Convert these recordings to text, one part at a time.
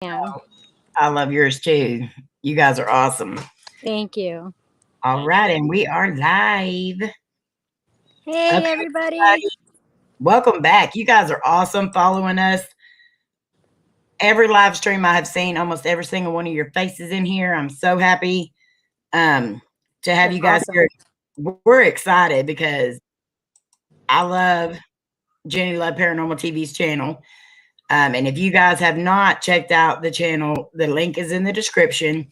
fan. I love yours too. You guys are awesome. Thank you. All right, and we are live. Hey, Okay, everybody. welcome back. You guys are awesome following us. Every live stream I have seen, almost every single one of your faces in here. I'm so happy to have That's you guys awesome. here. We're excited because I love Jenny Love Paranormal TV's channel. And if you guys have not checked out the channel, the link is in the description.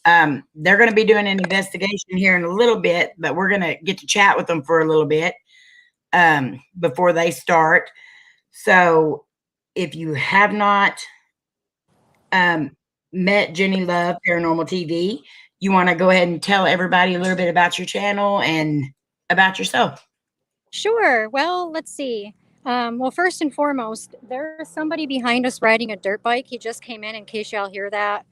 They're going to be doing an investigation here in a little bit, but we're going to get to chat with them for a little bit before they start. So if you have not met Jenny Love Paranormal TV, you want to go ahead and tell everybody a little bit about your channel and about yourself. Sure. Well, let's see. Well, first and foremost, there's somebody behind us riding a dirt bike. He just came in case y'all hear that.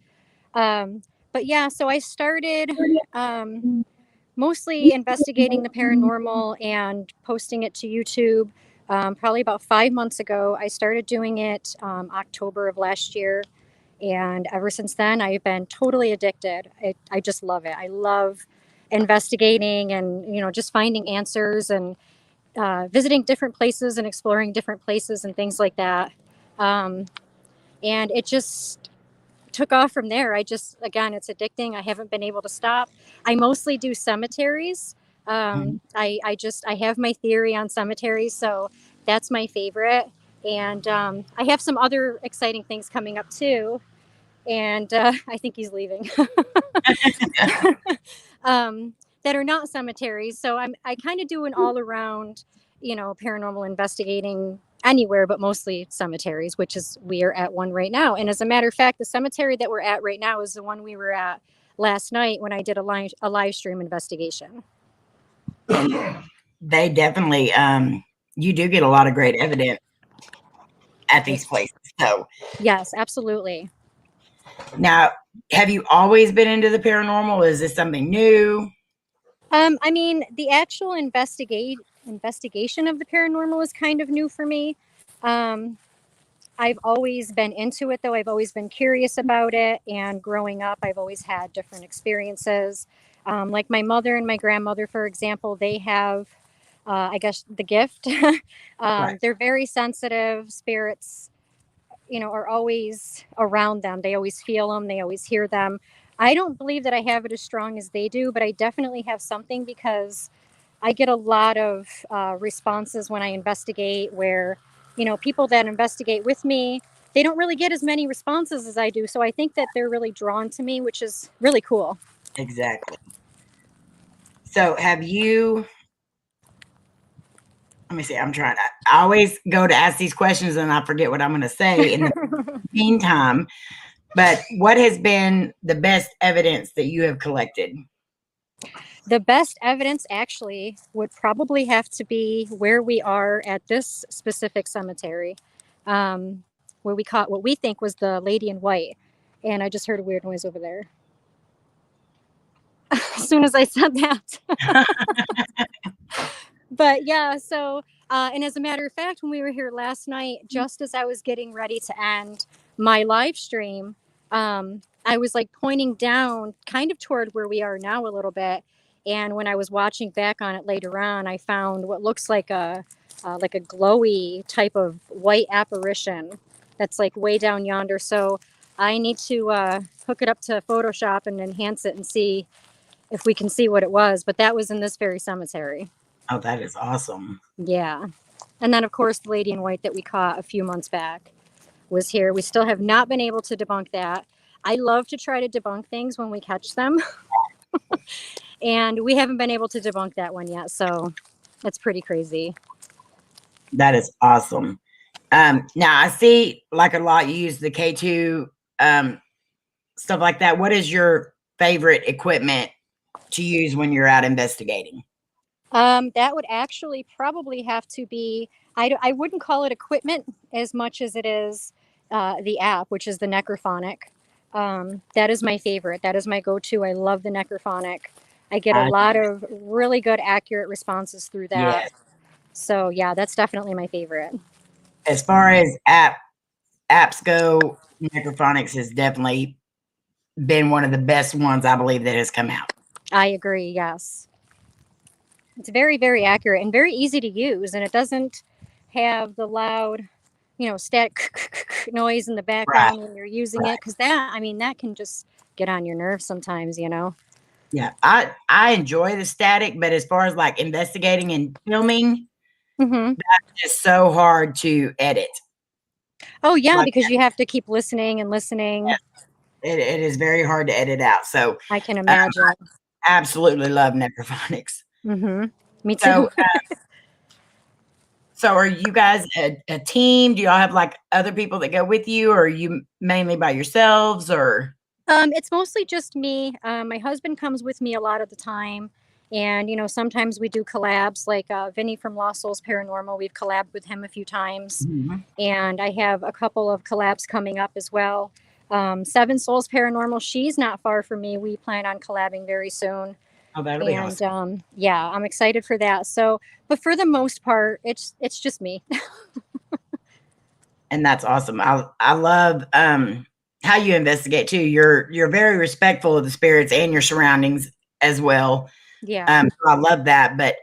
But yeah, so I started um, mostly investigating the paranormal and posting it to YouTube. Probably about 5 months ago, I started doing it October of last year. And ever since then, I've been totally addicted. I just love it. I love investigating and, just finding answers and visiting different places and exploring different places and things like that. Um, and it just took off from there. Again, it's addicting. I haven't been able to stop. I mostly do cemeteries. I have my theory on cemeteries, so that's my favorite. And I have some other exciting things coming up too. And I think he's leaving. That are not cemeteries. So I kind of do an all around, paranormal investigating anywhere, but mostly cemeteries, which is we are at one right now. And as a matter of fact, the cemetery that we're at right now is the one we were at last night when I did a live stream investigation. They definitely, you do get a lot of great evidence at these places. So, yes, absolutely. now, have you always been into the paranormal? Is this something new? I mean, the actual investigation of the paranormal is kind of new for me. Um, I've always been into it, though. I've always been curious about it. And growing up, I've always had different experiences. Like my mother and my grandmother, for example, they have, I guess, the gift. Right. They're very sensitive. Spirits, are always around them. They always feel them, they always hear them. I don't believe that I have it as strong as they do, but I definitely have something because I get a lot of responses when I investigate where, people that investigate with me, they don't really get as many responses as I do. So I think that they're really drawn to me, which is really cool. Exactly. So, have you, let me see, I always go to ask these questions and I forget what I'm going to say in the meantime. But what has been the best evidence that you have collected? The best evidence actually would probably have to be where we are at this specific cemetery, where we caught what we think was the lady in white. And I just heard a weird noise over there. As soon as I said that. But yeah, so, and as a matter of fact, when we were here last night, just as I was getting ready to end my live stream, I was like pointing down kind of toward where we are now a little bit. And when I was watching back on it later on, I found what looks like a glowy type of white apparition that's like way down yonder. So I need to hook it up to Photoshop and enhance it and see if we can see what it was. But that was in this very cemetery. Oh, that is awesome. Yeah. And then, of course, the lady in white that we caught a few months back was here. We still have not been able to debunk that. I love to try to debunk things when we catch them. And we haven't been able to debunk that one yet. So that's pretty crazy. That is awesome. Now, I see like a lot you use the K2 stuff like that. What is your favorite equipment to use when you're out investigating? That would actually probably have to be, I wouldn't call it equipment as much as it is the app, which is the Necrophonic. That is my favorite. That is my go-to. I love the Necrophonic. I get a lot of really good, accurate responses through that. Yes. So yeah, that's definitely my favorite. As far as apps go, Necrophonics has definitely been one of the best ones I believe that has come out. I agree. Yes. It's very, very accurate and very easy to use, and it doesn't have the loud, static noise in the Right, background when you're using it. right. Because that, I mean, that can just get on your nerves sometimes. Yeah, I enjoy the static, but as far as like investigating and filming, Hmm. it's so hard to edit. Oh, yeah, Like because you have to keep listening and listening. it is very hard to edit out. So I can I imagine. absolutely love Necrophonics. Hmm. Me So too. so are you guys a team? Do y'all have like other people that go with you, or are you mainly by yourselves? Or It's mostly just me. My husband comes with me a lot of the time. And, sometimes we do collabs like Vinny from Lost Souls Paranormal. We've collabed with him a few times. Mhm. And I have a couple of collabs coming up as well. Seven Souls Paranormal, she's not far from me. We plan on collabing very soon. Oh, that'll be And awesome. yeah, I'm excited for that. So, but for the most part, it's just me. And that's awesome. I love how you investigate too. You're very respectful of the spirits and your surroundings as well. Yeah. So I love that, but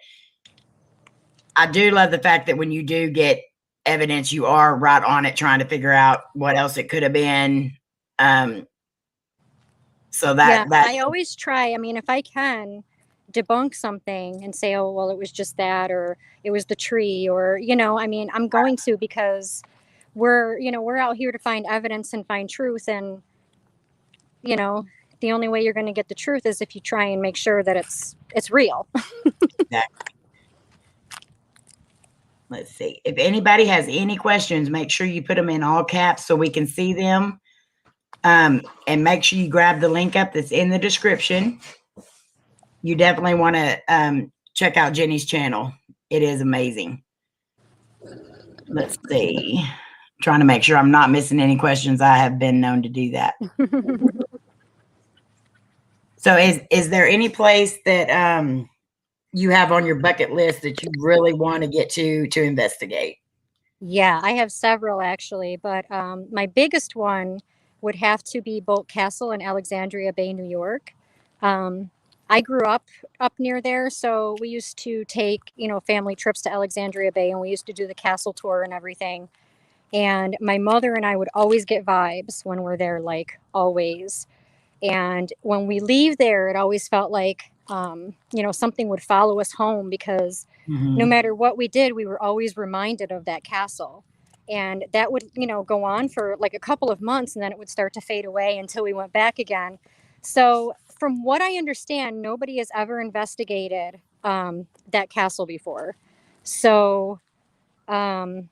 I do love the fact that when you do get evidence, you are right on it trying to figure out what else it could have been. Um, so Yeah, that I always try. I mean, if I can debunk something and say, oh, well, it was just that, or it was the tree, or, I mean, I'm going to because we're out here to find evidence and find truth. And, you know, the only way you're going to get the truth is if you try and make sure that it's real. that let's see. If anybody has any questions, make sure you put them in all caps so we can see them. And make sure you grab the link up that's in the description. You definitely want to check out Jenny's channel. It is amazing. Let's see. I'm trying to make sure I'm not missing any questions. I have been known to do that. So is there any place that you have on your bucket list that you really want to get to investigate? Yeah, I have several actually, but my biggest one would have to be Bolt Castle in Alexandria Bay, New York. Um, I grew up near there, so we used to take family trips to Alexandria Bay, and we used to do the castle tour and everything. And my mother and I would always get vibes when we're there, like always. And when we leave there, it always felt like, something would follow us home because no Mhm. matter what we did, we were always reminded of that castle. And that would, go on for like a couple of months and then it would start to fade away until we went back again. So, from what I understand, nobody has ever investigated that castle before. So, um,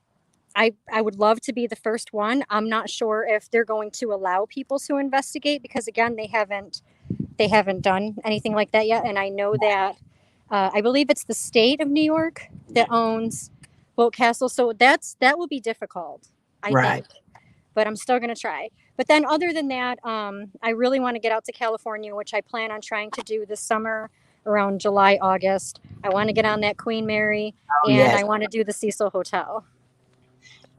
I would love to be the first one. I'm not sure if they're going to allow people to investigate because again they haven't done anything like that yet. And I know that I believe it's the state of New York that owns Boat Castle, so that will be difficult, I Right. think. But I'm still going to try. But then, other than that, I really want to get out to California, which I plan on trying to do this summer around July, August. I want to get on that Queen Mary, Oh, and yes. I want to do the Cecil Hotel.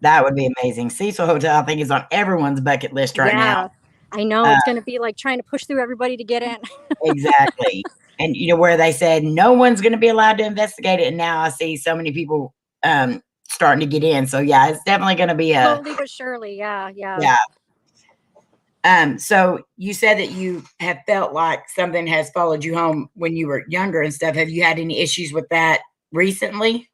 That would be amazing. Cecil Hotel, I think, is on everyone's bucket list right now. Yeah, I know Uh, it's going to be like trying to push through everybody to get in. exactly. And where they said no one's going to be allowed to investigate it, and now I see so many people starting to get in. So yeah, it's definitely going to be a Slowly but surely. Yeah, yeah. yeah. So you said that you have felt like something has followed you home when you were younger and stuff. Have you had any issues with that recently?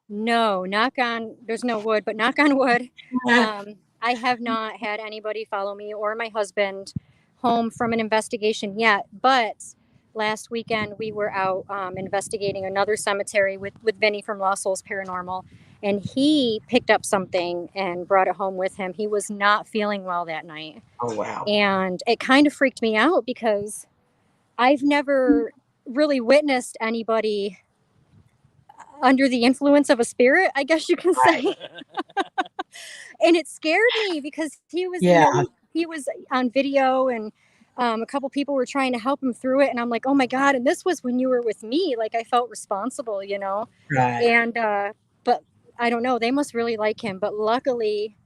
No, knock on, there's no wood, but knock on wood. I have not had anybody follow me or my husband home from an investigation yet. But last weekend we were out investigating another cemetery with Vinny from Lost Souls Paranormal. And he picked up something and brought it home with him. He was not feeling well that night. Oh wow. And it kind of freaked me out because I've never really witnessed anybody under the influence of a spirit, I guess you can Right. say. And it scared me because he was, Yeah. he was on video and a couple people were trying to help him through it. And I'm like, oh my God. And this was when you were with me. Like I felt responsible. Right. And, but I don't know, they must really like him. But luckily,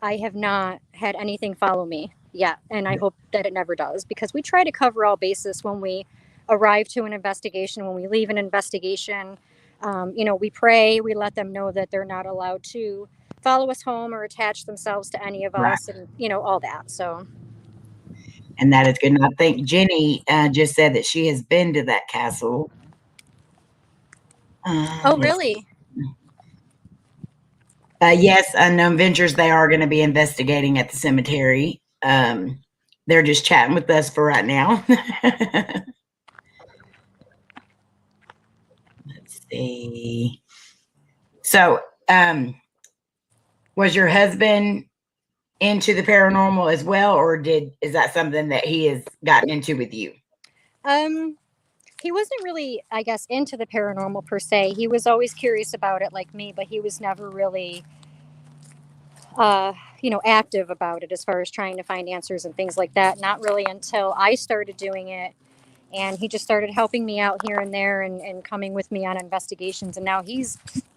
I have not had anything follow me yet, and I hope that it never does because we try to cover all bases when we arrive to an investigation, when we leave an investigation. We pray, we let them know that they're not allowed to follow us home or attach themselves to any of Right. us, and all that. So, And that is good. And I think Jenny just said that she has been to that castle. oh, Let's really? Yes, Unknown Ventures, they are going to be investigating at the cemetery. They're just chatting with us for right now. Let's see. So, was your husband into the paranormal as well, or is that something that he has gotten into with you? Um, he wasn't really, I guess, into the paranormal per se. He was always curious about it, like me, but he was never really active about it as far as trying to find answers and things like that. Not really until I started doing it. And he just started helping me out here and there and coming with me on investigations. And now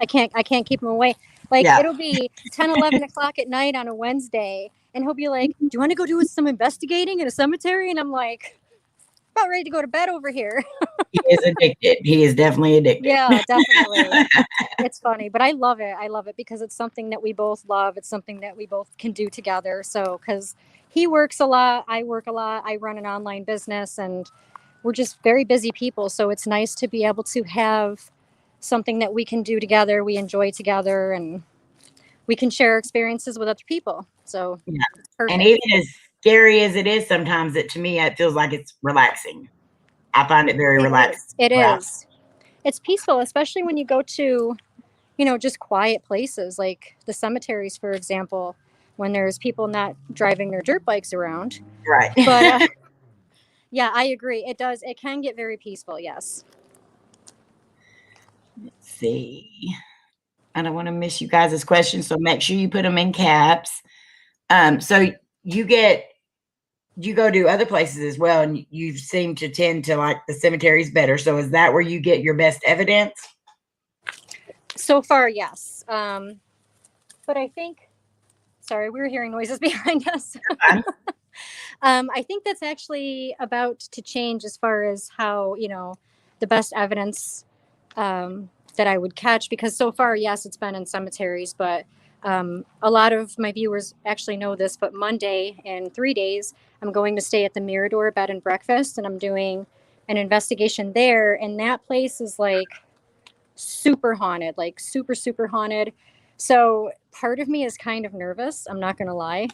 I can't keep him away. Like Yeah, it'll be 10, 11 o'clock at night on a Wednesday. And he'll be like, do you want to go do some investigating in a cemetery? And I'm like, about ready to go to bed over here. he is addicted. He is definitely addicted. Yeah, definitely. It's funny, but I love it. I love it because it's something that we both love. It's something that we both can do together. So, because he works a lot, I work a lot, I run an online business, and we're just very busy people. So, it's nice to be able to have something that we can do together, we enjoy together, and we can share experiences with other people. So, Yeah. it's And perfect. even as scary as it is, sometimes to me, it feels like it's relaxing. I find it very It relaxing. is. It Wow. is. It's peaceful, especially when you go to just quiet places like the cemeteries, for example, when there's people not driving their dirt bikes around. Right. But yeah, I agree. It does. It can get very peaceful. Yes. Let's see. I don't want to miss you guys' questions, so make sure you put them in caps. So you get you go to other places as well, and you seem to tend to like the cemeteries better. So is that where you get your best evidence? So far, yes. But I think. Sorry, we were hearing noises behind us. Fine. I think that's actually about to change as far as how the best evidence that I would catch because so far, yes, it's been in cemeteries, but a lot of my viewers actually know this. But Monday in 3 days, I'm going to stay at the Mirador Bed and Breakfast, and I'm doing an investigation there. And that place is like super haunted, like super, super haunted. So part of me is kind of nervous. I'm not going to lie,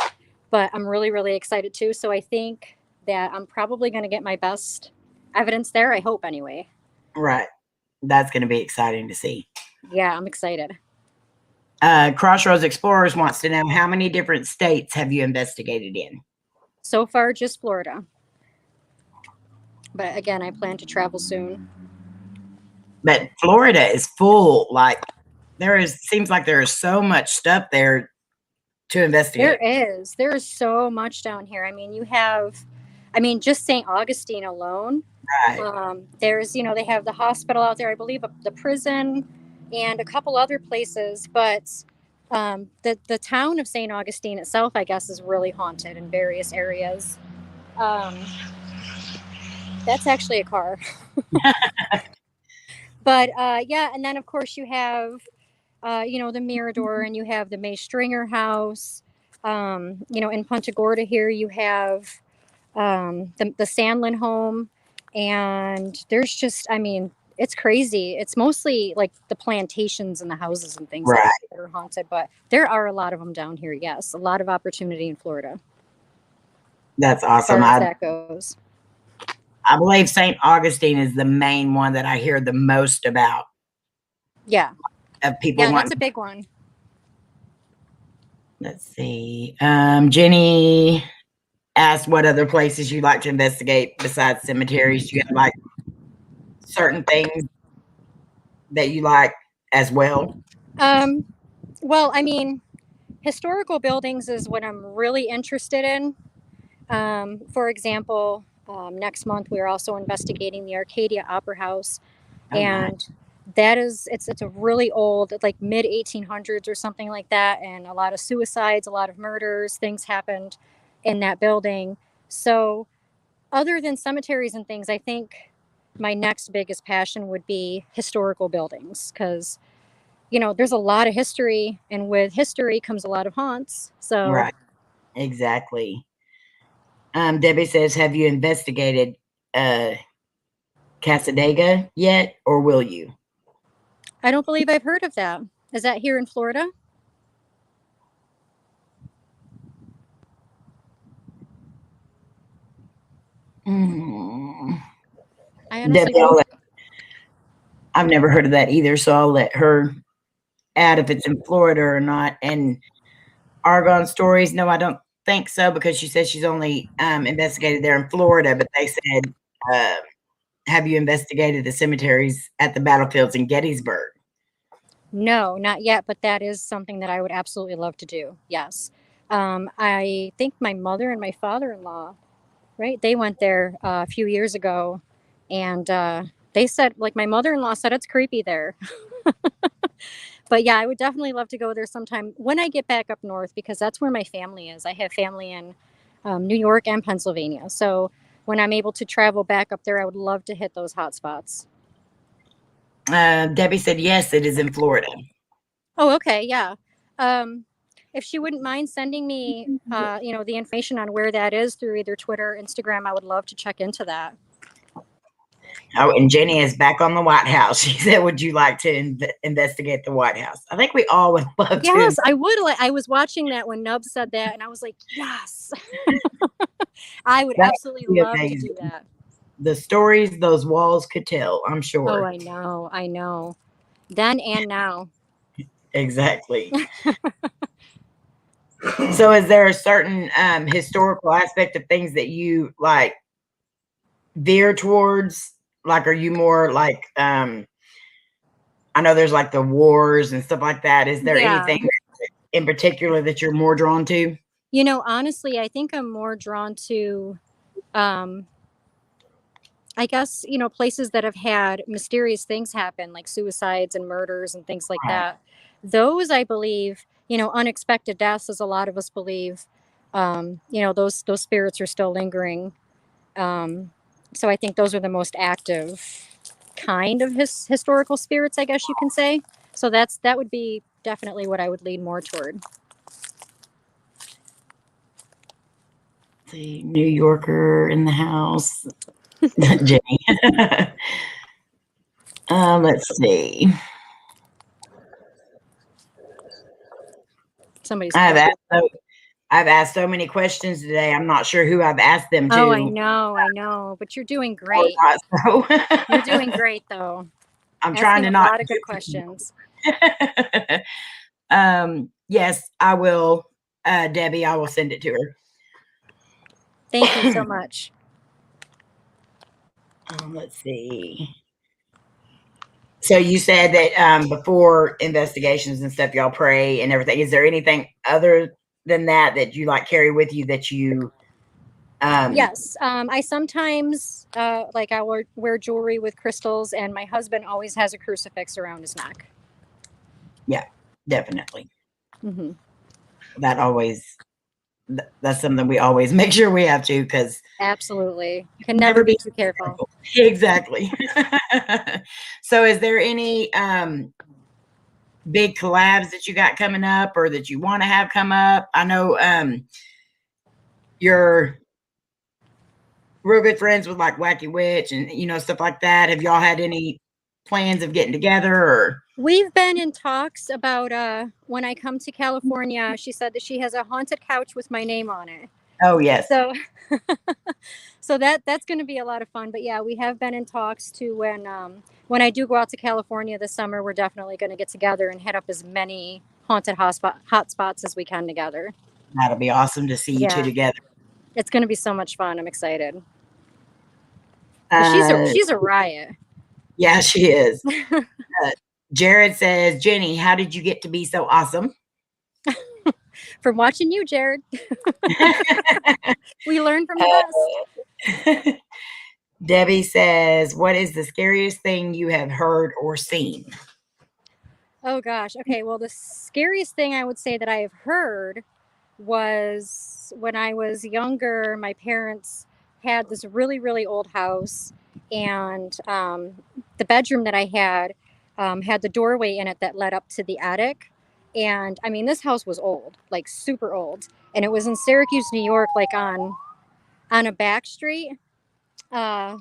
but I'm really, really excited too. So I think that I'm probably going to get my best evidence there. I hope anyway. Right. That's going to be exciting to see. Yeah, I'm excited. Crossroads Explorers wants to know how many different states have you investigated in? So far, just Florida. But again, I plan to travel soon. But Florida is full. Like seems like there is so much stuff there to There investigate. is. There is so much down here. I mean, just St. Augustine alone. Right. They have the hospital out there, I believe, the prison, and a couple other places. But the town of St. Augustine itself, I guess, is really haunted in various areas. Um, that's actually a car. But yeah, and then of course you have the Mirador, and you have the May Stringer House. In Punta Gorda here, you have the Sandlin home, and there's just, I mean, it's crazy. It's mostly like the plantations and the houses and things like Right. that are haunted, but there are a lot of them down here. Yes, a lot of opportunity in Florida That's as awesome. far as that goes. I believe St. Augustine is the main one that I hear the most about Yeah, of people yeah, that's wanting. a big one. Let's see. Jenny asked what other places you like to investigate besides cemeteries. Do you have like certain things that you like as well? Um, well, I mean, historical buildings is what I'm really interested in. For example, next month we're also investigating the Arcadia Opera House, Oh, nice. and that is it's a really old, like mid 1800s or something like that, and a lot of suicides, a lot of murders, things happened in that building. So other than cemeteries and things, I think my next biggest passion would be historical buildings, because there's a lot of history, and with history comes a lot of haunts. So Right. Exactly. Debbie says, have you investigated uh, Casadega yet, or will you? I don't believe I've heard of that. Is that here in Florida? Mm. I Debbie, honestly don't. I've never heard of that either, so I'll let her add if it's in Florida or not. And Argonne Stories, no, I don't think so, because she says she's only investigated there in Florida, but they said, uh, have you investigated the cemeteries at the battlefields in Gettysburg? No, not yet, but that is something that I would absolutely love to do. Yes. I think my mother and my father-in-law, right? They went there a few years ago, and they said, like, my mother-in-law said it's creepy there. But yeah, I would definitely love to go there sometime when I get back up north, because that's where my family is. I have family in New York and Pennsylvania. So when I'm able to travel back up there, I would love to hit those hot spots. Debbie said, yes, it is in Florida. Oh, okay, yeah. Um, if she wouldn't mind sending me, the information on where that is through either Twitter, Instagram, I would love to check into that. Oh, and Jenny is back on the White House. She said, would you like to investigate the White House? I think we all would love to. Yes, I would. Like, I was watching that when Nub said that, and I was like, yes, I would That absolutely would be love to amazing. do that. The stories those walls could tell, I'm Oh, sure. I know, I know. Then and now. Exactly. So is there a certain historical aspect of things that you like veer towards? Like, are you more like I know there's like the wars and stuff like that. Is there Yeah. anything in particular that you're more drawn to? Honestly, I think I'm more drawn to, um, I guess, places that have had mysterious things happen, like suicides and murders and things like Right. that. Those, I believe, unexpected deaths, as a lot of us believe, those spirits are still lingering. Um, so I think those are the most active kind of historical spirits, I guess you can say. So that would be definitely what I would lean more toward. The New Yorker in the house. Jenny. Let's see. Somebody's I've cooking. asked so I've asked so many questions today. I'm not sure who I've asked them Oh, to I know, but you're doing or great. not. You're doing So great, though. I'm trying Asking to a not lot of do good too questions. much. Yes, I will. Debbie, I will send it to Thank you so her. much. Let's see. So you said that before investigations and stuff, y'all pray and everything. Is there anything other than that that you like carry with you that you? Yes, I sometimes like I wear jewelry with crystals, and my husband always has a crucifix around his neck. Yeah, definitely. Hmm. That always that's something we always make sure we have to, because Absolutely, can never never be be too careful. careful. Exactly. So is there any big collabs that you got coming up or that you want to have come up? I know you're real good friends with like Wacky Witch and stuff like that. Have y'all had any plans of getting together or? We've been in talks about when I come to California. She said that she has a haunted couch with my name on it. Oh yes, So so that's going to be a lot of fun. But yeah, we have been in talks to when I do go out to California this summer, we're definitely going to get together and hit up as many haunted hot spots as we can together. that'll be awesome to see you two Yeah, together. it's going to be so much fun. I'm excited. But Uh, she's a riot. yeah, she is. Uh, Jared says, Jenny, how did you get to be so awesome? From watching you, Jared, we learn from the best. Uh, Debbie says, "What is the scariest thing you have heard or seen?" Oh gosh. Okay. Well, the scariest thing I would say that I have heard was when I was younger. My parents had this really, really old house, and the bedroom that I had the doorway in it that led up to the attic. And I mean, this house was old, like super old, and it was in Syracuse, New York, like on a back street. Uh,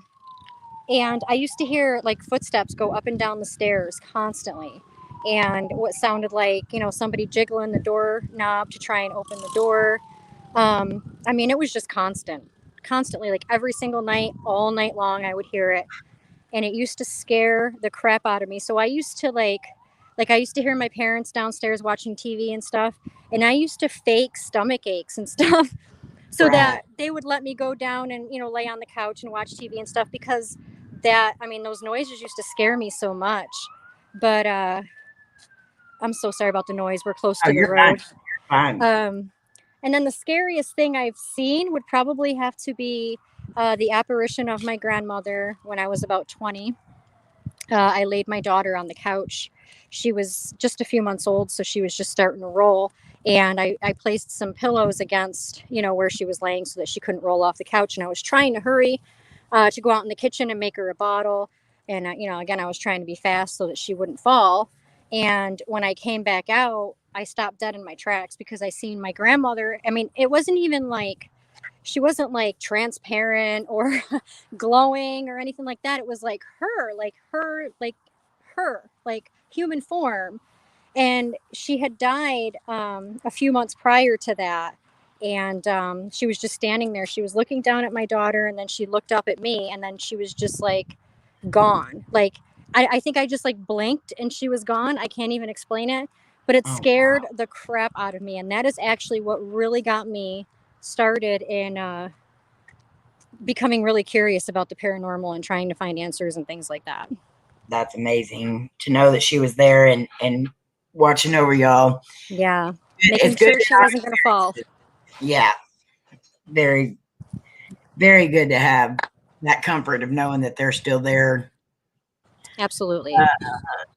and I used to hear like footsteps go up and down the stairs constantly. And what sounded like, somebody jiggling the doorknob to try and open the door. I mean, it was just constantly, like every single night, all night long, I would hear it. And it used to scare the crap out of me. So I used to I used to hear my parents downstairs watching TV and stuff. And I used to fake stomach aches and stuff so Right. that they would let me go down and lay on the couch and watch TV and stuff because that I mean those noises used to scare me so much. But I'm so sorry about the noise. We're close Oh, to the you're fine. road. You're fine. Um, and then the scariest thing I've seen would probably have to be the apparition of my grandmother when I was about 20. I laid my daughter on the couch. She was just a few months old, so she was just starting to roll. And I placed some pillows against, where she was laying so that she couldn't roll off the couch. And I was trying to hurry to go out in the kitchen and make her a bottle. And, again, I was trying to be fast so that she wouldn't fall. And when I came back out, I stopped dead in my tracks because I seen my grandmother. I mean, it wasn't even like she wasn't like transparent or glowing or anything like that. It was like human form. And she had died a few months prior to that. And she was just standing there. She was looking down at my daughter, and then she looked up at me, and then she was just like gone. Like, I think I just like blinked and she was gone. I can't even explain it, but it Oh, scared the crap out of me. And that is actually what really got me started in becoming really curious about the paranormal and trying to find answers and things like that. that's amazing to know that she was there and watching over y'all. Yeah. It's Making good sure to she wasn't going to fall. have. Yeah, very, very good to have that comfort of knowing that they're still there. Absolutely. Uh,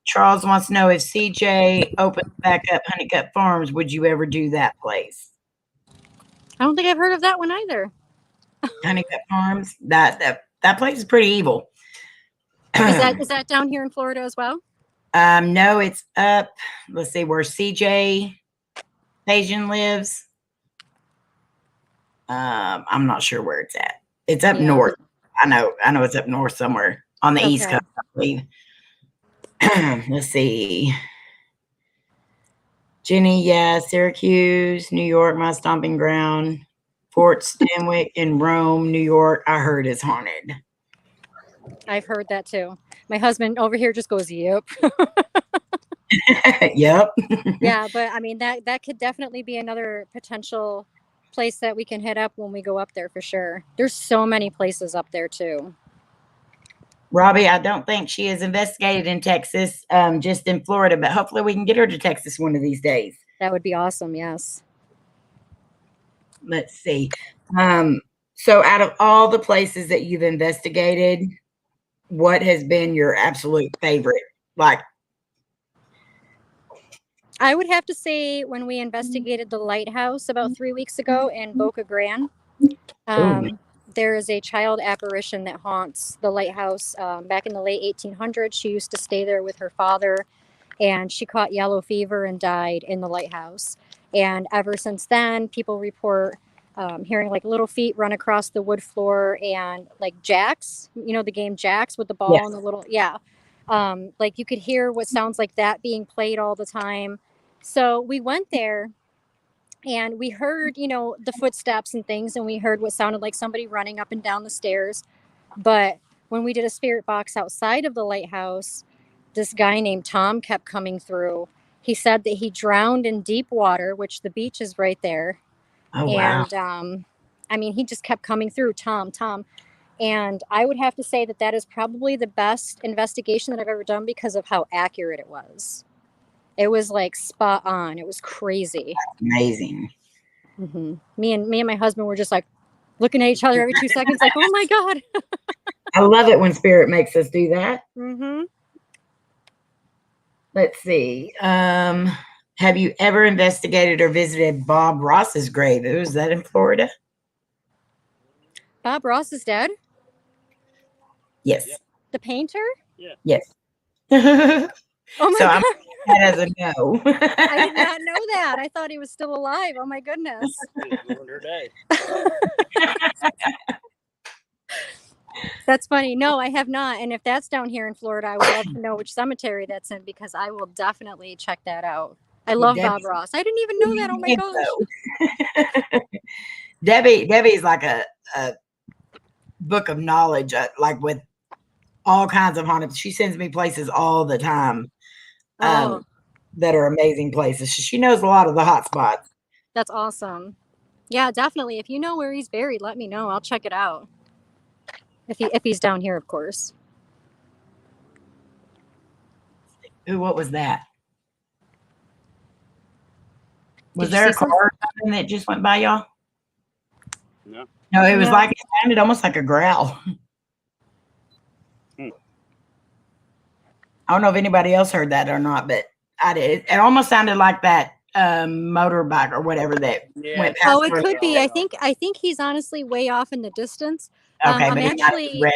Charles wants to know if CJ opens back up Honeycutt Farms, would you ever do that place? I don't think I've heard of that one either. Honeycutt Farms, that place is pretty evil. Is that down here in Florida as well? No, it's up. Let's see where CJ Asian lives. I'm not sure where it's at. It's up Yeah. north. I know it's up north somewhere on the East Okay. Coast, I believe. Let's see. Jenny, yeah, Syracuse, New York, my stomping ground. Fort Stanwyck in Rome, New York, I heard is haunted. I've heard that too. My husband over here just goes, "Yep." Yep. Yeah, but I mean that could definitely be another potential place that we can hit up when we go up there for sure. There's so many places up there too. Robbie, I don't think she is investigated in Texas, just in Florida, but hopefully we can get her to Texas one of these days. That would be awesome. Yes. Let's see. Um, so out of all the places that you've investigated, what has been your absolute favorite? Like, I would have to say when we investigated the lighthouse about 3 weeks ago in Boca Grande, oh, um, there is a child apparition that haunts the lighthouse. Back in the late 1800s, she used to stay there with her father, and she caught yellow fever and died in the lighthouse. And ever since then, people report hearing like little feet run across the wood floor and like jacks, the game jacks with the ball and yes. the little, yeah. Like you could hear what sounds like that being played all the time. So we went there and we heard, the footsteps and things, and we heard what sounded like somebody running up and down the stairs. But when we did a spirit box outside of the lighthouse, this guy named Tom kept coming through. He said that he drowned in deep water, which the beach is right there. Oh, wow. And I mean, he just kept coming through, Tom, Tom. And I would have to say that that is probably the best investigation that I've ever done because of how accurate it was. It was like spot on. It was crazy. Amazing. Me and my husband were just like looking at each other every 2 seconds, like, "Oh my god!" I love it when spirit makes us do that. Mm-hmm. Let's see. Have you ever investigated or visited Bob Ross's grave? Is that in Florida? Bob Ross is dead. Yes. The painter. Yes. Oh my So I'm god, that as a no. I did not know that. I thought he was still alive. Oh my goodness. Her day. That's funny. No, I have not. And if that's down here in Florida, I would love to know which cemetery that's in because I will definitely check that out. I love Bob Ross. I didn't even know that. Oh my gosh. Debbie's like a book of knowledge, like with all kinds of haunted. She sends me places all the time Oh, that are amazing places. She knows a lot of the hot spots. that's awesome. Yeah, definitely. If you know where he's buried, let me know. I'll check it out. If he's down here, of course. Ooh, what was that? Was Did you there see a car something? or something that just went by y'all? No. No, it was No. like it sounded almost like a growl. I don't know if anybody else heard that or not, but I did. It almost sounded like that motorbike or whatever that went past. Oh, it our could be. little- I think he's honestly way off in the distance. Okay, I'm but he might have actually read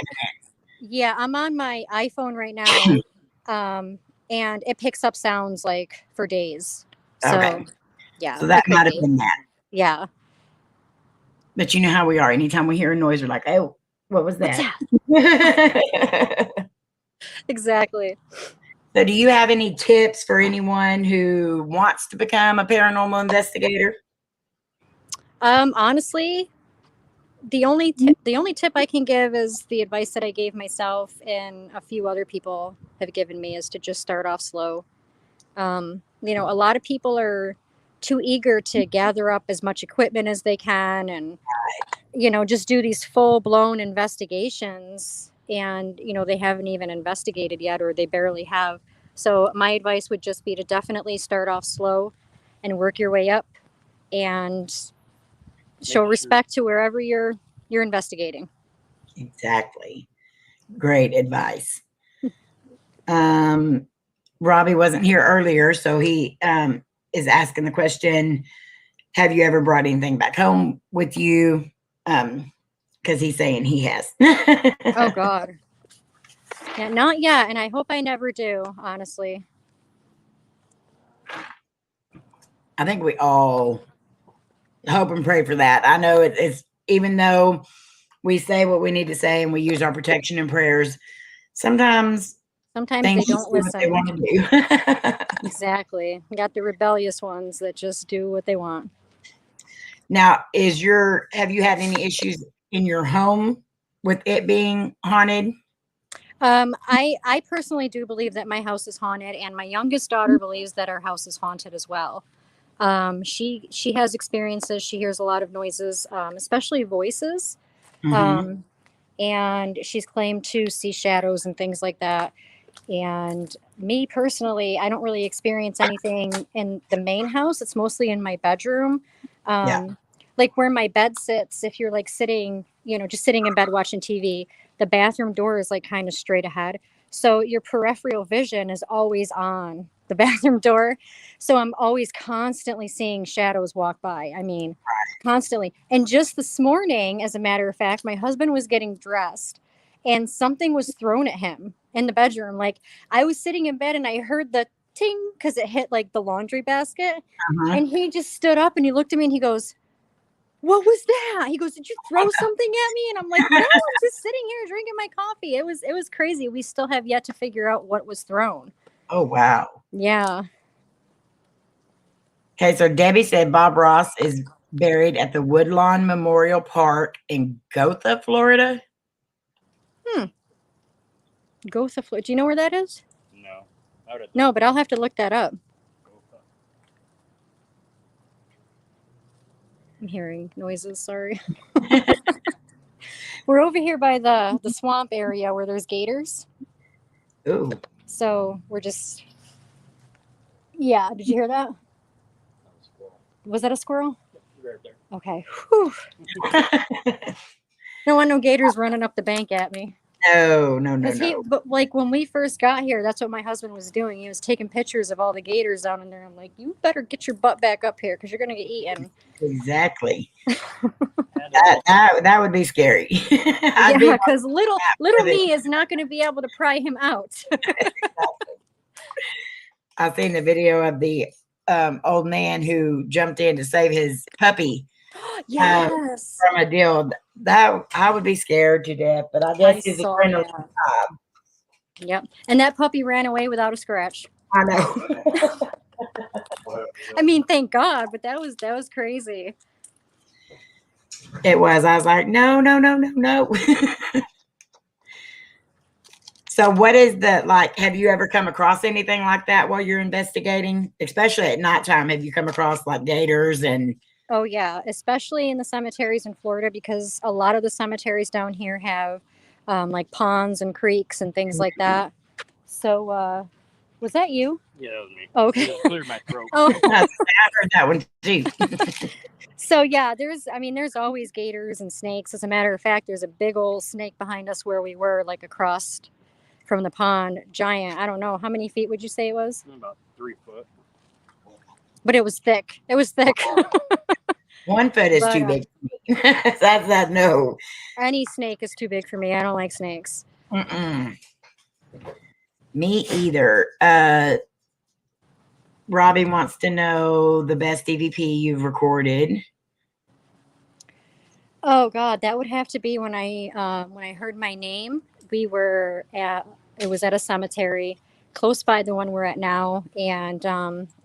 yeah, I'm on my iPhone right now. And it picks up sounds like for days. So Okay, yeah, so it that could might have be. been that. Yeah. But you know how we are. Anytime we hear a noise, we're like, "Oh, what was What's that?" that? Exactly. So, do you have any tips for anyone who wants to become a paranormal investigator? Honestly, the only tip I can give is the advice that I gave myself and a few other people have given me is to just start off slow. A lot of people are too eager to gather up as much equipment as they can and just do these full blown investigations and they haven't even investigated yet or they barely have. So my advice would just be to definitely start off slow and work your way up and show respect to wherever you're investigating. Exactly. Great advice. Robbie wasn't here earlier, so he is asking the question, have you ever brought anything back home with you? Because he's saying he has. Oh God. Yeah, not yet, and I hope I never do, honestly. I think we all hope and pray for that. I know it's even though we say what we need to say and we use our protection and prayers, sometimes Sometimes they things just don't do what they listen. want to do. Exactly. You got the rebellious ones that just do what they want. Now, have you had any issues in your home with it being haunted? I personally do believe that my house is haunted, and my youngest daughter believes that our house is haunted as well. She has experiences. She hears a lot of noises, especially voices, Mm-hmm. um, and she's claimed to see shadows and things like that. And me personally, I don't really experience anything in the main house. It's mostly in my bedroom. Yeah. Like where my bed sits, if you're like sitting, just sitting in bed watching TV, the bathroom door is like kind of straight ahead. So your peripheral vision is always on the bathroom door. So I'm always constantly seeing shadows walk by. I mean, constantly. And just this morning, as a matter of fact, my husband was getting dressed and something was thrown at him in the bedroom. Like I was sitting in bed and I heard the ting because it hit like the laundry basket. Uh-huh. And he just stood up and he looked at me and he goes, "What was that?" He goes, "Did you throw something at me?" And I'm like, "No, I'm just sitting here drinking my coffee." It was crazy. We still have yet to figure out what was thrown. Oh, wow. Yeah. Okay, so Debbie said Bob Ross is buried at the Woodlawn Memorial Park in Gotha, Florida. Gotha, Florida. Do you know where that is? No. No, but I'll have to look that up. I'm hearing noises. Sorry. We're over here by the swamp area where there's gators. Ooh. So we're just. Yeah. Did you hear that? Was that a squirrel? Right there. Okay. Whew. Don't want no gators running up the bank at me. No, no, no, Because no. but like when we first got here, that's what my husband was doing. He was taking pictures of all the gators down in there. I'm like, you better get your butt back up here because you're gonna get eaten. Exactly. Had to go. That would be scary. I'd be Yeah, because little with it. me is not going to be able to pry him out. I've seen the video of the old man who jumped in to save his puppy um, Yes, from a deal. That I would be scared to death, but I I guess his saw adrenaline. that. Yep, and that puppy ran away without a scratch. I know. I mean, thank God, but that was crazy. It was. I was like, no, no, no, no, no. So, what is the like? Have you ever come across anything like that while you're investigating, especially at nighttime? Have you come across like gators and? Oh yeah, especially in the cemeteries in Florida because a lot of the cemeteries down here have like ponds and creeks and things like that. So, was that you? Yeah, that was me. Oh, okay. Just cleared my throat. Oh, I heard that one too. so yeah, there's always gators and snakes. As a matter of fact, there's a big old snake behind us where we were, like across from the pond, giant. I don't know how many feet would you say it was, About 3 foot. but it was thick. It was thick. 1 foot is But too big for me. That's that. No. any snake is too big for me. I don't like snakes. Mm-mm. Me either. Robbie wants to know the best EVP you've recorded. Oh God, that would have to be when I heard my name. We were at it was at a cemetery close by the one we're at now, and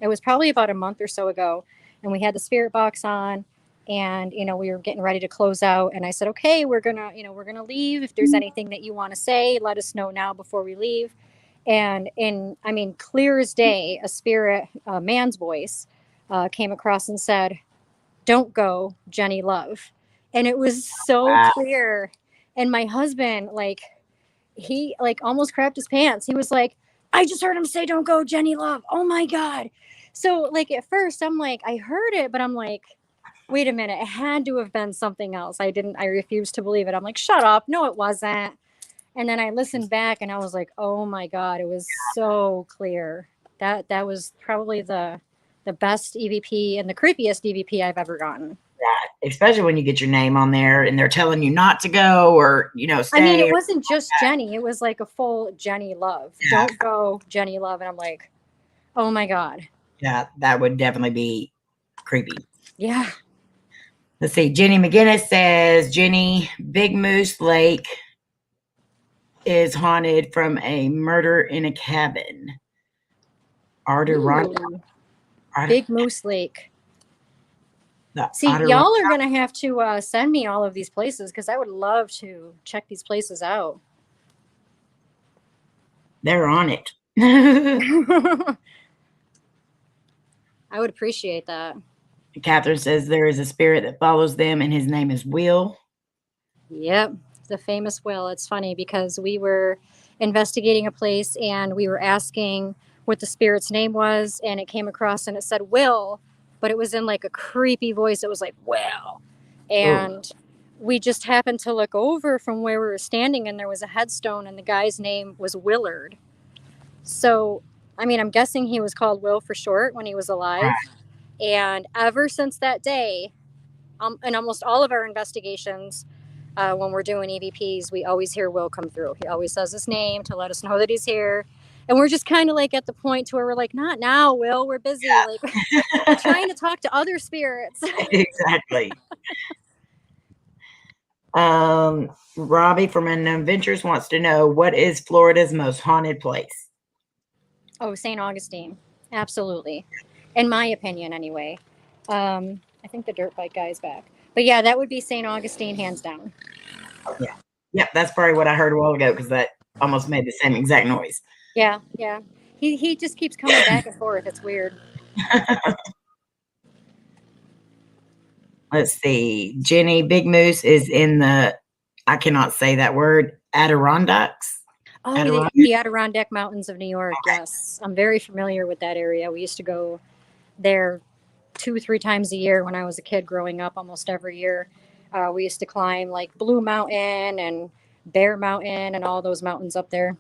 it was probably about a month or so ago. And we had the spirit box on, and we were getting ready to close out. And I said, okay, we're gonna leave. If there's anything that you want to say, let us know now before we leave. And I mean, clear as day, a man's voice, came across and said, "Don't go, Jenny Love." And it was so Wow. clear. And my husband, like, he like almost crapped his pants. He was like, "I just heard him say, 'Don't go, Jenny Love.'" Oh my God. So like at first I'm like, I heard it, but I'm like, wait a minute, it had to have been something else. I refused to believe it. I'm like, shut up. No, it wasn't. And then I listened back and I was like, oh my God, it was so clear. That was probably the best EVP and the creepiest EVP I've ever gotten. Especially when you get your name on there and they're telling you not to go or I mean, stay. it wasn't just Jenny, it was like a full Jenny Love. Yeah. Don't go, Jenny Love. And I'm like, oh my God. Yeah, that would definitely be creepy. Yeah. Let's see. Jenny McGinnis says Jenny, Big Moose Lake is haunted from a murder in a cabin. Adirondack. Ooh, Big Moose Lake. The See, Adirondack. y'all are going to have to send me all of these places because I would love to check these places out. They're on it. I would appreciate that. Catherine says there is a spirit that follows them, and his name is Will. Yep, the famous Will. It's funny because we were investigating a place and we were asking what the spirit's name was, and it came across and it said Will, but it was in like a creepy voice. It was like Will, and we just happened to look over from where we were standing, and there was a headstone, and the guy's name was Willard. So, I mean, I'm guessing he was called Will for short when he was alive. And ever since that day, in almost all of our investigations, when we're doing EVPs, we always hear Will come through. He always says his name to let us know that he's here. And we're just kind of like at the point to where we're like, not now, Will, we're busy. Yeah. Like we're trying to talk to other spirits. Exactly. Robbie from Unknown Ventures wants to know what is Florida's most haunted place? Oh, St. Augustine. Absolutely. In my opinion, anyway. I think the dirt bike guy is back. But yeah, that would be St. Augustine, hands down. Yeah. Yep, that's probably what I heard a while ago because that almost made the same exact noise. Yeah, yeah. He just keeps coming back and forth. It's weird. Let's see. Jenny, Big Moose is in the, I cannot say that word, Adirondacks. Oh, the Adirondack Mountains of New York. Yes, I'm very familiar with that area. We used to go there 2-3 times a year when I was a kid growing up, almost every year. We used to climb like Blue Mountain and Bear Mountain and all those mountains up there.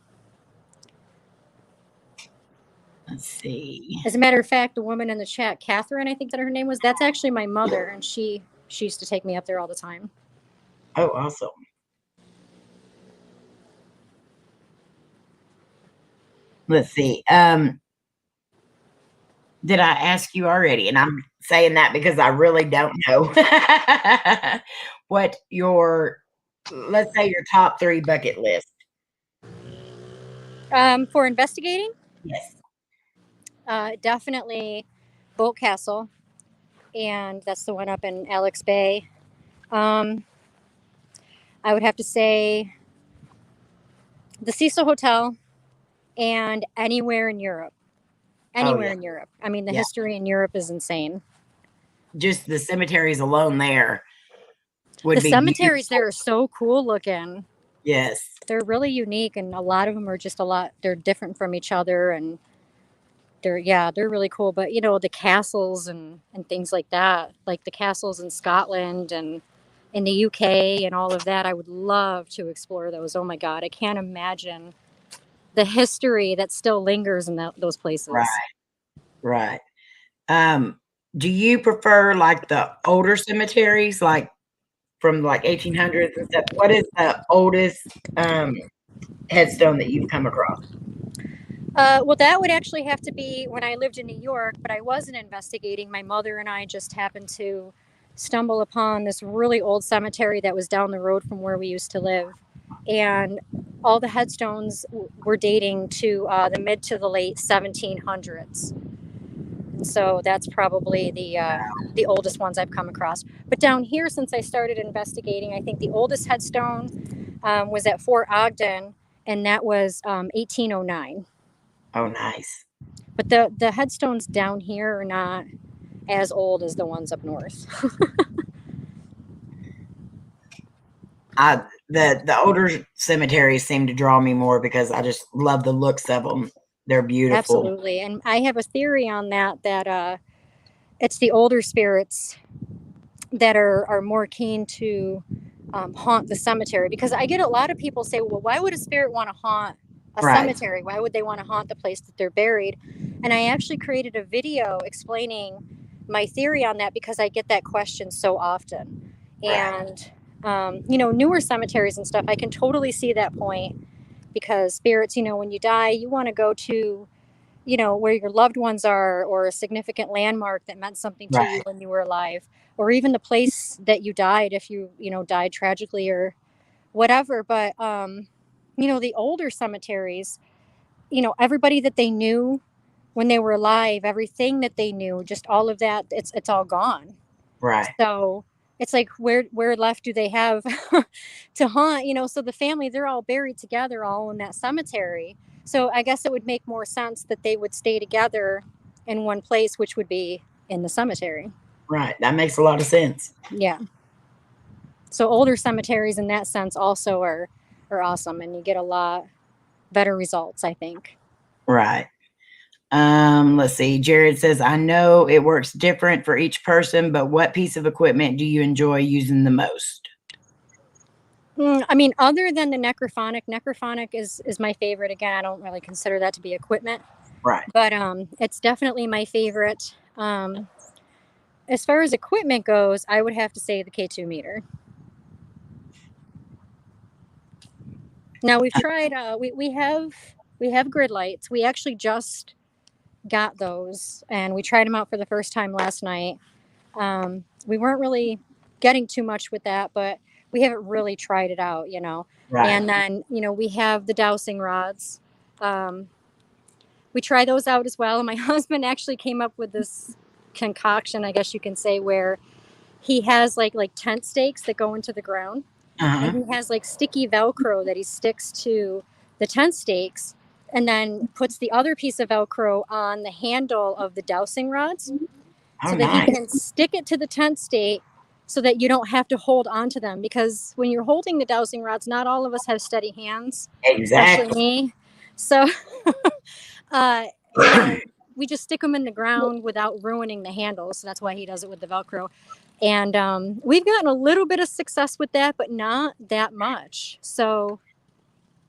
Let's see. As a matter of fact, the woman in the chat, Catherine, I think that her name was, that's actually my mother, and she used to take me up there all the time. Oh, awesome. Let's see. Did I ask you already? And I'm saying that because I really don't know what your, let's say, your top 3 bucket list. For investigating, Yes. definitely Boat Castle, and that's the one up in Alex Bay. I would have to say the Cecil Hotel and anywhere in Europe. Anywhere in Europe. I mean, the history in Europe is insane. Just the cemeteries alone there would The be cemeteries beautiful. there are so cool looking. Yes. They're really unique, and a lot of them are just they're different from each other, and they're really cool. But the castles and things like that, like the castles in Scotland and in the UK and all of that, I would love to explore those. Oh my God, I can't imagine the history that still lingers in those places. Right. Do you prefer like the older cemeteries, like from like 1800s and stuff? What is the oldest headstone that you've come across? Well, that would actually have to be when I lived in New York, but I wasn't investigating. My mother and I just happened to stumble upon this really old cemetery that was down the road from where we used to live. And all the headstones were dating to the mid to the late 1700s. And so that's probably the oldest ones I've come across. But down here, since I started investigating, I think the oldest headstone was at Fort Ogden, and that was 1809. Oh, nice. But the headstones down here are not as old as the ones up north. The older cemeteries seem to draw me more because I just love the looks of them. They're beautiful. Absolutely. And I have a theory on that it's the older spirits that are more keen to haunt the cemetery, because I get a lot of people say, well, why would a spirit want to haunt a cemetery? Why would they want to haunt the place that they're buried? And I actually created a video explaining my theory on that, because I get that question so often. And newer cemeteries and stuff, I can totally see that point, because spirits, when you die, you want to go to where your loved ones are, or a significant landmark that meant something to you when you were alive, or even the place that you died, if you died tragically or whatever. But the older cemeteries, everybody that they knew when they were alive, everything that they knew, just all of that, it's all gone. So it's like, where left do they have to haunt? So the family, they're all buried together, all in that cemetery. So I guess it would make more sense that they would stay together in one place, which would be in the cemetery. Right. That makes a lot of sense. Yeah. So older cemeteries in that sense also are awesome, and you get a lot better results, I think. Right. Let's see. Jared says, I know it works different for each person, but what piece of equipment do you enjoy using the most? I mean, other than the necrophonic is my favorite. Again, I don't really consider that to be equipment. Right. But it's definitely my favorite. As far as equipment goes, I would have to say the K2 meter. Now we've tried, we have grid lights. We actually just got those, and we tried them out for the first time last night. We weren't really getting too much with that, but we haven't really tried it out, Right. And then, we have the dowsing rods. We try those out as well. And my husband actually came up with this concoction, I guess you can say, where he has like tent stakes that go into the ground. And he has like sticky Velcro that he sticks to the tent stakes, and then puts the other piece of Velcro on the handle of the dowsing rods, so that he can stick it to the tent stake, so that you don't have to hold on to them. Because when you're holding the dowsing rods, not all of us have steady hands, especially me. So we just stick them in the ground without ruining the handle. So that's why he does it with the Velcro. And we've gotten a little bit of success with that, but not that much. So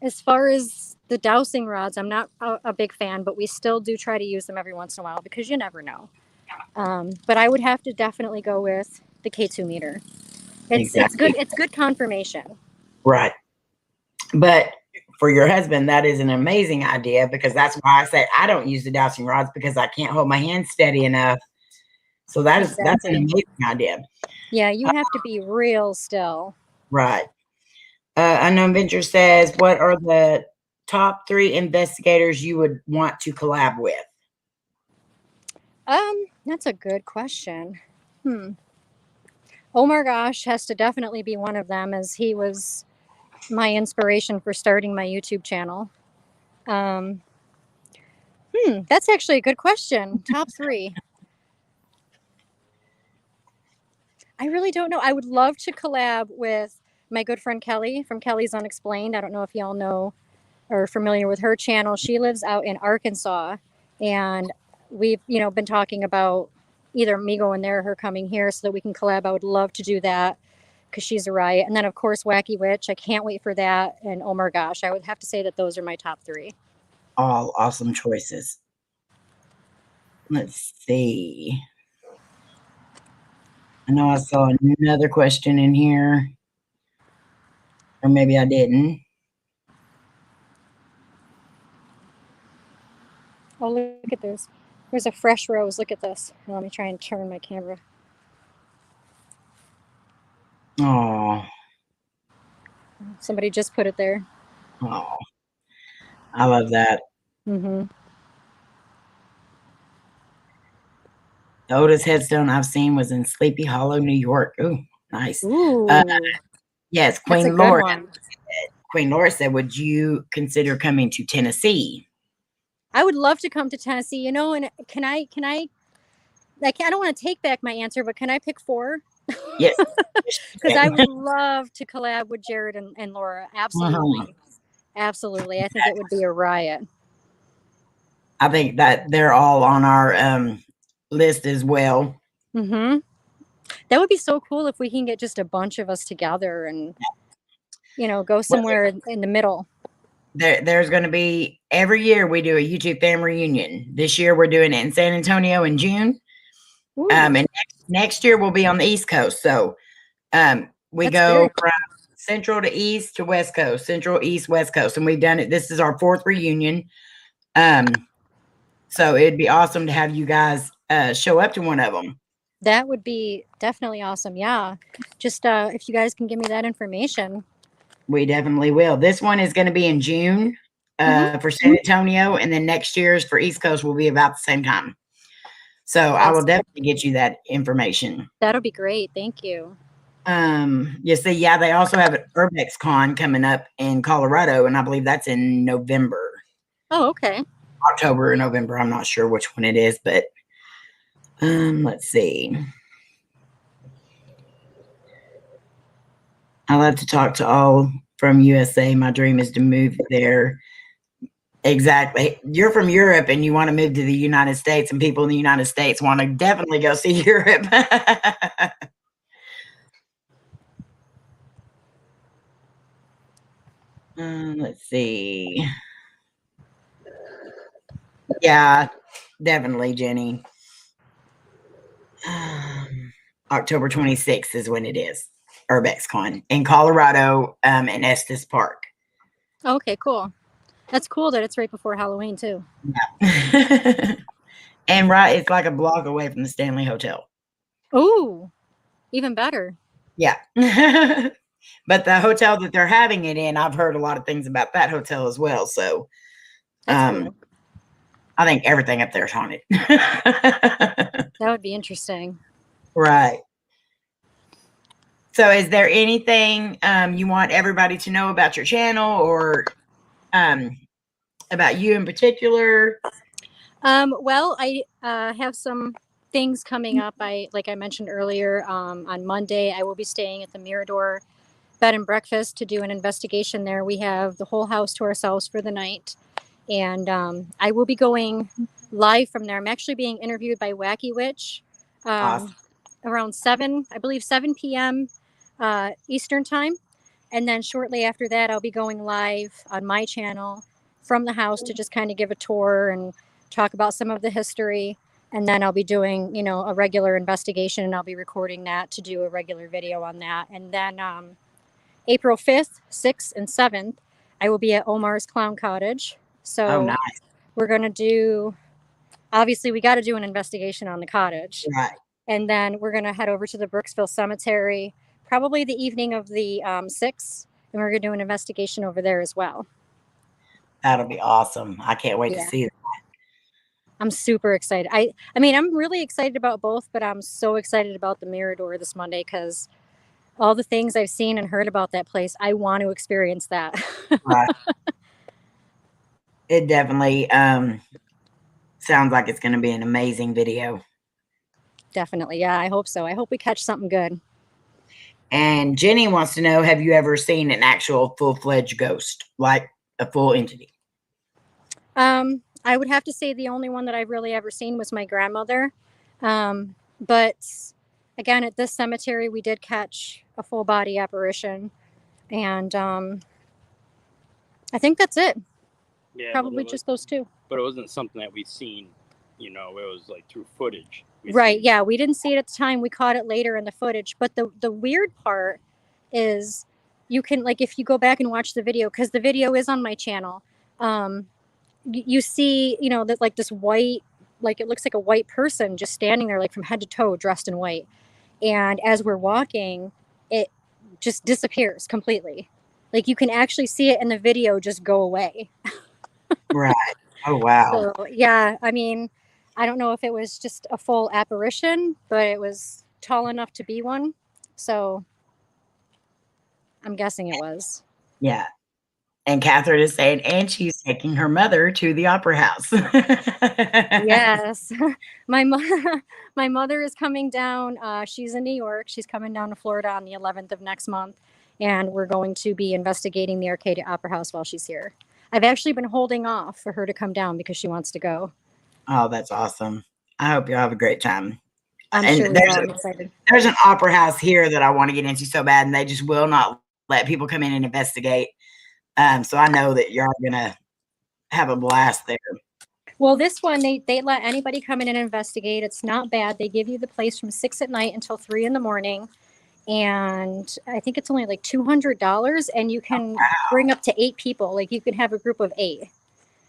as far as the dowsing rods, I'm not a big fan, but we still do try to use them every once in a while because you never know. But I would have to definitely go with the K2 meter. It's good. Exactly. It's good confirmation. Right. But for your husband, that is an amazing idea, because that's why I said I don't use the dowsing rods, because I can't hold my hand steady enough. So that's an Exactly. amazing idea. Yeah, you have to be real still. Right. Unknown Venture says, what are the top 3 investigators you would want to collab with? That's a good question. Oh my gosh, has to definitely be one of them, as he was my inspiration for starting my YouTube channel. That's actually a good question. Top 3. I really don't know. I would love to collab with my good friend Kelly from Kelly's Unexplained. I don't know if y'all know or familiar with her channel. She lives out in Arkansas, and we've been talking about either me going there or her coming here so that we can collab. I would love to do that because she's a riot. And then of course Wacky Witch. I can't wait for that. And oh my gosh, I would have to say that those are my top 3. All awesome choices. Let's see. I know I saw another question in here, or maybe I didn't. Oh, look at this. There's a fresh rose. Look at this. Let me try and turn my camera. Oh, Somebody just put it there. oh, I love that. Mm-hmm. The oldest headstone I've seen was in Sleepy Hollow, New York. Ooh, nice. Ooh, Yes, that's a Queen good Laura. one. Queen Laura said, would you consider coming to Tennessee? I would love to come to Tennessee, and I don't want to take back my answer, but can I pick 4? Yes. Because I would love to collab with Jared and Laura. Absolutely. Uh-huh. Absolutely. I think it would be a riot. I think that they're all on our list as well. Mm-hmm. That would be so cool if we can get just a bunch of us together and, go somewhere in the middle. There's going to be, every year we do a YouTube family reunion. This year we're doing it in San Antonio in June. Ooh, And next year we'll be on the East Coast. So we that's go very from Central to East to West Coast, Central, East, West Coast. And we've done it. This is our 4th reunion. So it'd be awesome to have you guys show up to one of them. That would be definitely awesome. Yeah. Just if you guys can give me that information. We definitely will. This one is going to be in June for San Antonio, and then next year's for East Coast will be about the same time. So I will definitely get you that information. That'll be great. Thank you. You see, yeah, they also have an Urbex Con coming up in Colorado, and I believe that's in November. Oh, okay. October or November. I'm not sure which one it is, but let's see. I love to talk to all from USA. My dream is to move there. Exactly. You're from Europe and you want to move to the United States, and people in the United States want to definitely go see Europe. Let's see. Yeah, definitely, Jenny. October 26th is when it is. UrbexCon in Colorado, in Estes Park. Okay, cool. That's cool that it's right before Halloween too. Yeah. And it's like a block away from the Stanley Hotel. Ooh, even better. Yeah. But the hotel that they're having it in, I've heard a lot of things about that hotel as well. So That's cool. I think everything up there is haunted. That would be interesting. Right. So is there anything you want everybody to know about your channel, or about you in particular? Well, I have some things coming up. Like I mentioned earlier, on Monday, I will be staying at the Mirador Bed and Breakfast to do an investigation there. We have the whole house to ourselves for the night. And I will be going live from there. I'm actually being interviewed by Wacky Witch. Awesome. around 7, I believe 7 p.m. Eastern time. And then shortly after that, I'll be going live on my channel from the house to just kind of give a tour and talk about some of the history. And then I'll be doing, a regular investigation, and I'll be recording that to do a regular video on that. And then April 5th, 6th, and 7th, I will be at Omar's Clown Cottage. So nice. we're going to do, obviously, we got to do an investigation on the cottage. Right. And then we're going to head over to the Brooksville Cemetery, probably the evening of the 6th. And we're going to do an investigation over there as well. That'll be awesome. I can't wait to see that. I'm super excited. I mean, I'm really excited about both, but I'm so excited about the Mirador this Monday because all the things I've seen and heard about that place, I want to experience that. Right. It definitely sounds like it's going to be an amazing video. Definitely. Yeah, I hope so. I hope we catch something good. And Jenny wants to know, have you ever seen an actual full-fledged ghost, like a full entity? I would have to say the only one that I've really ever seen was my grandmother. But again, at this cemetery, we did catch a full body apparition. And I think that's it. Yeah, Probably just those two. But it wasn't something that we've seen, it was like through footage. Right. Yeah. We didn't see it at the time. We caught it later in the footage. But the weird part is you can, like, if you go back and watch the video, because the video is on my channel, you see, that like this white, like it looks like a white person just standing there, like from head to toe, dressed in white. And as we're walking, it just disappears completely. Like you can actually see it in the video just go away. Right. Oh, wow. So, yeah, I mean, I don't know if it was just a full apparition, but it was tall enough to be one. So I'm guessing it was. Yeah. And Catherine is saying, and she's taking her mother to the opera house. Yes. My mother is coming down. She's in New York. She's coming down to Florida on the 11th of next month. And we're going to be investigating the Arcadia Opera House while she's here. I've actually been holding off for her to come down because she wants to go. Oh, that's awesome. I hope you'll have a great time. I'm sure I'm excited. There's an opera house here that I want to get into so bad, and they just will not let people come in and investigate. So I know that you're going to have a blast there. Well, this one, they let anybody come in and investigate. It's not bad. They give you the place from 6 at night until 3 in the morning. And I think it's only like $200, and you can bring up to 8 people. Like you can have a group of 8.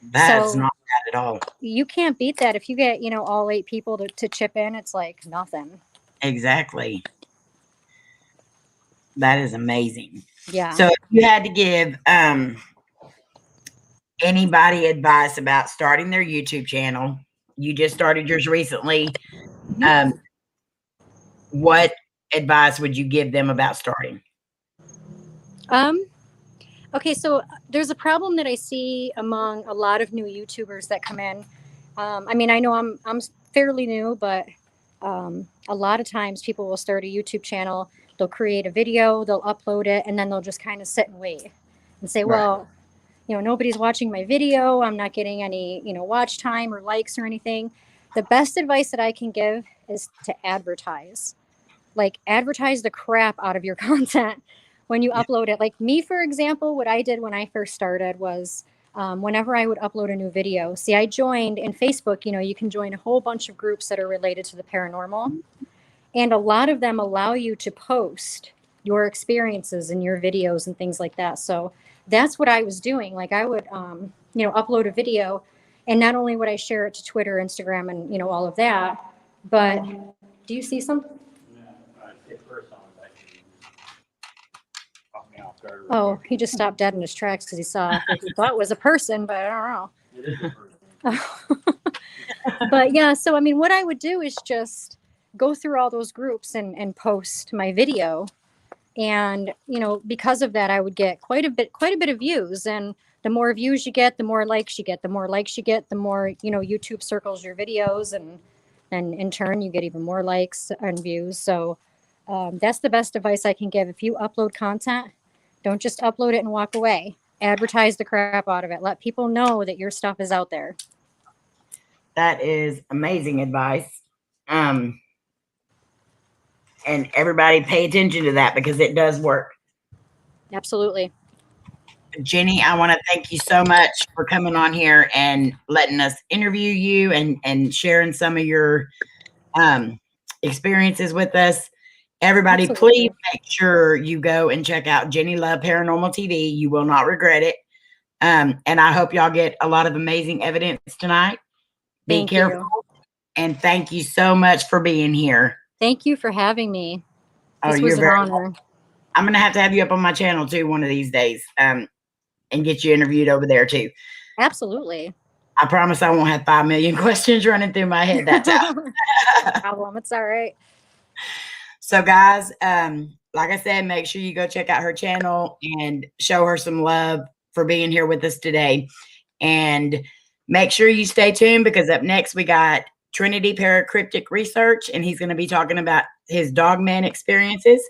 That's not bad at all. You can't beat that. If you get, all 8 people to chip in, it's like nothing. Exactly. That is amazing. Yeah. So if you had to give anybody advice about starting their YouTube channel, you just started yours recently. What advice would you give them about starting? Okay, so there's a problem that I see among a lot of new YouTubers that come in. I mean, I know I'm fairly new, but a lot of times people will start a YouTube channel, they'll create a video, they'll upload it, and then they'll just kind of sit and wait and say, well, nobody's watching my video, I'm not getting any, watch time or likes or anything. The best advice that I can give is to advertise. Like, advertise the crap out of your content when you upload it. Like me, for example, what I did when I first started was whenever I would upload a new video, see, I joined in Facebook, you can join a whole bunch of groups that are related to the paranormal. And a lot of them allow you to post your experiences in your videos and things like that. So that's what I was doing. Like I would, upload a video, and not only would I share it to Twitter, Instagram, and, all of that, but do you see something? Oh, he just stopped dead in his tracks because he saw what he thought was a person, but I don't know. It is a person. But yeah, so I mean, what I would do is just go through all those groups and post my video. And, because of that, I would get quite a bit of views. And the more views you get, the more likes you get. The more likes you get, the more, YouTube circles your videos. And in turn, you get even more likes and views. So that's the best advice I can give. If you upload content, don't just upload it and walk away. Advertise the crap out of it. Let people know that your stuff is out there. That is amazing advice. And everybody pay attention to that because it does work. Absolutely. Jenny, I want to thank you so much for coming on here and letting us interview you and sharing some of your experiences with us. Everybody, Absolutely. please make sure you go and check out Jenny Love Paranormal TV. You will not regret it. And I hope y'all get a lot of amazing evidence tonight. Be Thank careful. you. And thank you so much for being here. Thank you for having me. Oh, This you're was an very honor. welcome. I'm going to have you up on my channel too one of these days and get you interviewed over there too. Absolutely. I promise I won't have 5 million questions running through my head that time. No problem. It's all right. So guys, like I said, make sure you go check out her channel and show her some love for being here with us today. And make sure you stay tuned because up next we got Trinity Paracryptic Research, and he's going to be talking about his dogman experiences.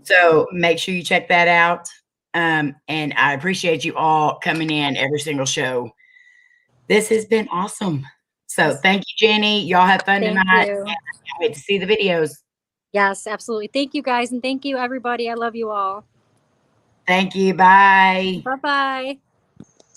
So make sure you check that out. And I appreciate you all coming in every single show. This has been awesome. So thank you, Jenny. Y'all have fun tonight. Thank you. And I can't wait to see the videos. Yes, absolutely. Thank you guys. And thank you, everybody. I love you all. Thank you. Bye. Bye-bye.